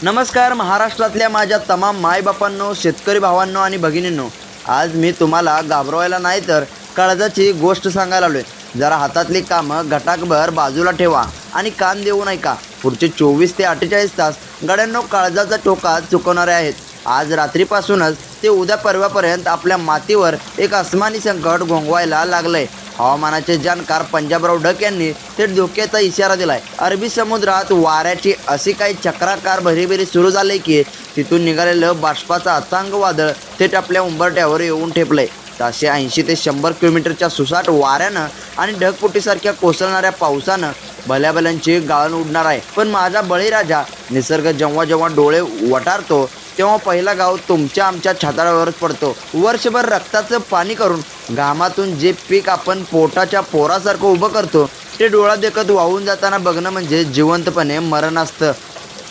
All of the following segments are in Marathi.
नमस्कार महाराष्ट्रातल्या माझ्या तमाम मायबापांनो, शेतकरी भावांनो आणि भगिनींनो, आज मी तुम्हाला घाबरवायला नाही तर काळजाची गोष्ट सांगायला आलोय। जरा हातातली कामं घटाकभर बाजूला ठेवा आणि कान देऊ नका। पुढचे 24 ते 48 तास गड्यांनो काळजाचा ठोका चुकवणारे आहेत। आज रात्रीपासूनच ते उद्या परवापर्यंत आपल्या मातीवर एक आसमानी संकट घोंघवायला लागलंय। हवामानाचे जाणकार पंजाबराव ढग यांनी थेट धोक्याचा इशारा दिलाय। अरबी समुद्रात वाऱ्याची अशी काही चक्राकार भरीभरी सुरू झाली की तिथून निघालेलं बाष्पाचं अथांग वादळ थेट आपल्या उंबरठ्यावर येऊन ठेपलंय। ताशे 80 ते 100 किलोमीटरच्या सुसाट वाऱ्यानं आणि ढगफुटीसारख्या कोसळणाऱ्या पावसानं भल्याभल्यांची गाळण उडणार आहे। पण माझा बळीराजा, निसर्ग जेव्हा जेव्हा डोळे वटारतो तेव्हा पहिला गाव तुमच्या आमच्या छाताडावरच पडतो। वर्षभर रक्ताचं पाणी करून घामातून जे पीक आपण पोटाच्या पोरासारखं उभं करतो ते डोळा देखत वाहून जाताना बघणं म्हणजे जिवंतपणे मरण असतं।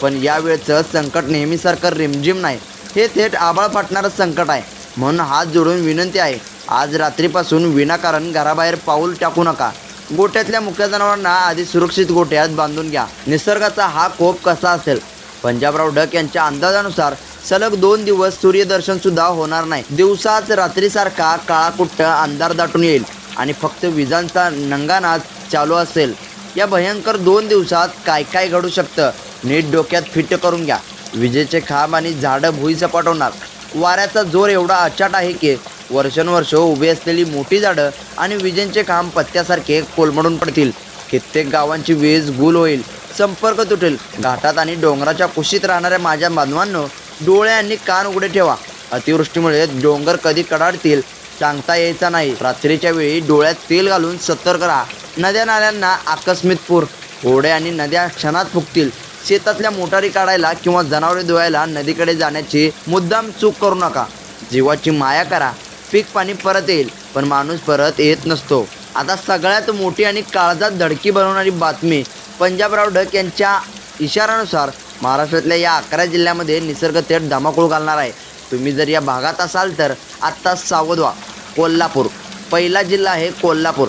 पण यावेळचं संकट नेहमीसारखं रिमझिम नाही, हे थेट आभाळ फाटणारं संकट आहे। म्हणून हात जोडून विनंती आहे, आज रात्रीपासून विनाकारण घराबाहेर पाऊल टाकू नका। गोठ्यातल्या मुख्य जनावरांना आधी सुरक्षित गोठ्यात बांधून घ्या। निसर्गाचा हा कोप कसा असेल? पंजाबराव ढग यांच्या अंदाजानुसार सलग 2 दिवस सूर्यदर्शन सुद्धा होणार नाही। दिवसाच रात्रीसारखा काळाकुट्ट अंधार दाटून येईल आणि फक्त विजांचा नंगानाच चालू असेल। या भयंकर 2 दिवसात काय काय घडू शकतं नीट डोक्यात फिट करून घ्या। विजेचे खांब आणि झाडं भुईसपाट होणार। वाऱ्याचा जोर एवढा अचाट आहे की वर्षानुवर्ष उभी असलेली मोठी झाडं आणि विजेंचे खांब पत्त्यासारखे कोलमडून पडतील। कित्येक गावांची वीज गुल होईल, संपर्क तुटेल। घाटात आणि डोंगराच्या कुशीत राहणाऱ्या माझ्या बांधवांनो, डोळे आणि कान उघडे ठेवा। अतिवृष्टीमुळे डोंगर कधी कडाडतील सांगता यायचा नाही। रात्रीच्या वेळी डोळ्यात तेल घालून सतर्क राहा। नद्या नाल्यांना आकस्मिक पूर, ओढे आणि नद्या क्षणात फुगतील। शेतातल्या मोटारी काढायला किंवा जनावरे धुवायला नदीकडे जाण्याची मुद्दाम चूक करू नका। जीवाची माया करा, पीक पाणी परत येईल, पण माणूस परत येत नसतो। आता सगळ्यात मोठी आणि काळजात धडकी बनवणारी बातमी, पंजाबराव ढग यांच्या इशाऱ्यानुसार महाराष्ट्रातल्या या 11 जिल्ह्यामध्ये निसर्ग थेट धमाकूळ घालणार आहे। तुम्ही जर या भागात असाल तर आत्ताच सावध व्हा। कोल्हापूर पहिला जिल्हा आहे। कोल्हापूर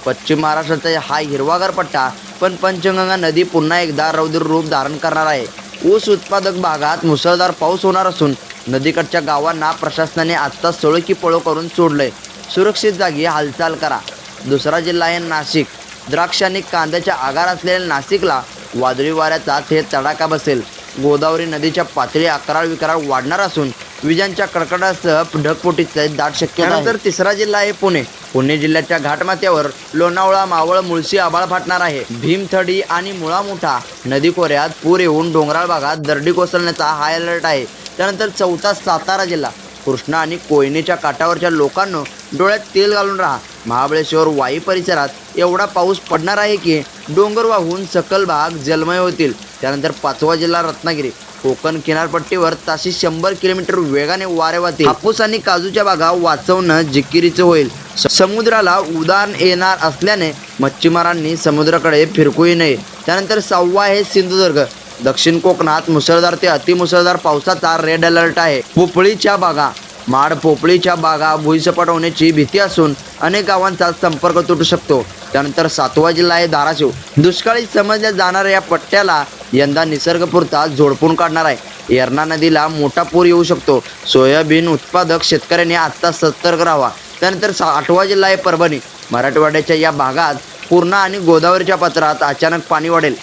पश्चिम महाराष्ट्राचा हा हिरवागार पट्टा, पण पंचगंगा नदी पुन्हा एकदा रौद्र रूप धारण करणार आहे। ऊस उत्पादक भागात मुसळधार पाऊस होणार असून नदीकडच्या गावांना प्रशासनाने आत्ताच सळो की पळो करून सोडलंय। सुरक्षित जागी हालचाल करा। दुसरा जिल्हा आहे नाशिक। द्राक्ष आणि कांद्याच्या आगार असलेल्या नाशिकला वादळी वाऱ्याचा थेट तडाखा बसेल। गोदावरी नदीच्या पातळी अकराळ विकराळ वाढणार असून विजांच्या कडकडासह ढगफुटीचे दाट शक्यता आहे। तर तिसरा जिल्हा आहे पुणे। पुणे जिल्ह्याच्या घाटमाथ्यावर लोणावळा, मावळ, मुळशी आभाळ फाटणार आहे। भीमथडी आणि मुळामुठा नदी खोऱ्यात पूर येऊन डोंगराळ भागात दरडी कोसळण्याचा हाय अलर्ट आहे। त्यानंतर चौथा सातारा जिल्हा। कृष्णा आणि कोयनेच्या काठावरच्या लोकांनो, डोळ्यात तेल घालून राहा। महाबळेश्वर वाई परिसरात एवढा पाऊस पडणार आहे की डोंगर वाहून सकल भाग जलमय होतील। त्यानंतर 5वा जिल्हा रत्नागिरी। कोकण किनारपट्टीवर ताशी 100 किलोमीटर वेगाने वारे वाहतील। हापूस आणि काजूच्या बागा वाचवणं जिकिरीचं होईल। समुद्राला उधाण येणार असल्याने मच्छीमारांनी समुद्राकडे फिरकूही नये। त्यानंतर 6वा आहे सिंधुदुर्ग। दक्षिण कोकणात मुसळधार ते अतिमुसळधार पावसाचा रेड अलर्ट आहे। पोपळीच्या बागा, माड पोपळीच्या बागा भुईसपाट होण्याची भीती असून अनेक गावांचा संपर्क तुटू शकतो। त्यानंतर 7वा जिल्हा आहे धाराशिव। दुष्काळी समजल्या जाणाऱ्या या पट्ट्याला यंदा निसर्गपुरता झोडपून काढणार आहे। एरणा नदीला मोठा पूर येऊ शकतो। सोयाबीन उत्पादक शेतकऱ्यांनी आत्ता सतर्क राहावा। त्यानंतर 8वा जिल्हा आहे परभणी। मराठवाड्याच्या या भागात पूर्णा आणि गोदावरीच्या पात्रात अचानक पाणी वाढेल।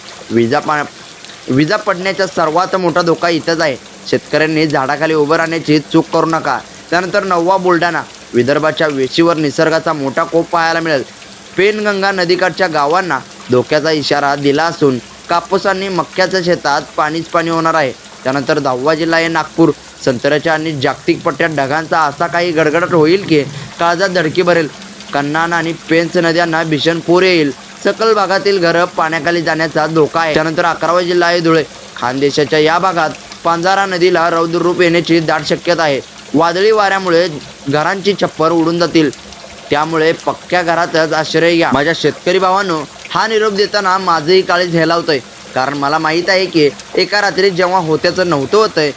विजा पडण्याचा सर्वात मोठा धोका इथंच आहे। शेतकऱ्यांनी झाडाखाली उभं राहण्याची चूक करू नका। त्यानंतर 9वा बुलढाणा। विदर्भाच्या वेशीवर निसर्गाचा मोठा कोप पाहायला मिळेल। पेनगंगा नदीकाठच्या गावांना धोक्याचा इशारा दिला असून कापूस आणि मक्याच्या शेतात पाणीच पाणी होणार आहे। त्यानंतर 10वा जिल्हा आहे नागपूर। संत्र्याच्या आणि जागतिक पट्ट्यात ढगांचा असा काही गडगडाट होईल की काळजात धडकी भरेल। कन्हान आणि पेंच नद्यांना भीषण पूर येईल। सकल भागातील घरं पाण्याखाली जाण्याचा धोका आहे। त्यानंतर 11वा जिल्हा आहे धुळे। खानदेशाच्या या भागात पांझारा नदीला रौद्र रूप येण्याची दाट शक्यता आहे। वादळी वाऱ्यामुळे घरांची छप्पर उडून जातील, त्यामुळे पक्क्या घरातच आश्रय घ्या। माझ्या शेतकरी भावांनो, हा निरोप देताना माझंही काळीज हेलावतंय, कारण मला माहीत आहे की एका रात्री जेव्हा होत्याचं नव्हतं होतंय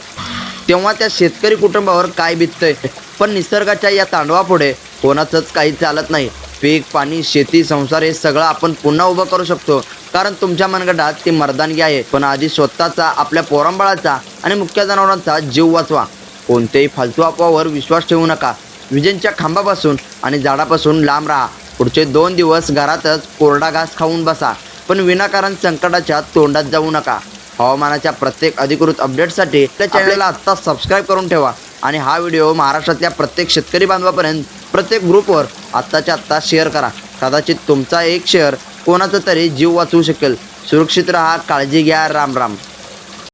तेव्हा त्या शेतकरी कुटुंबावर काय बीततंय। पण निसर्गाच्या या तांडवापुढे कोणाचंच काही चालत नाही। पीक, पाणी, शेती, संसार हे सगळं आपण पुन्हा उभं करू शकतो। कारण तुमच्या मनगटात ती मर्दानगी आहे. पण आधी स्वतःचा, आपल्या पोरांबाळाचा आणि मुख्य जनावरांचा जीव वाचवा. कोणत्याही फालतू अफवावर विश्वास ठेवू नका. विजेंच्या खांबापासून आणि झाडापासून लांब राहा. पुढचे 2 दिवस घरातच कोरडा घास खाऊन बसा, पण विनाकारण संकटाच्या तोंडात जाऊ नका. हवामानाच्या प्रत्येक अधिकृत अपडेटसाठी त्या चॅनलला आत्ता सबस्क्राईब करून ठेवा आणि हा व्हिडिओ महाराष्ट्रातल्या प्रत्येक शेतकरी बांधवापर्यंत प्रत्येक ग्रुपवर आत्ताच्या आत्ता शेअर करा. कदाचित तुमचा एक शेअर कोणाचा तरी जीव वाचवू शकेल. सुरक्षित राहा, काळजी घ्या. राम राम.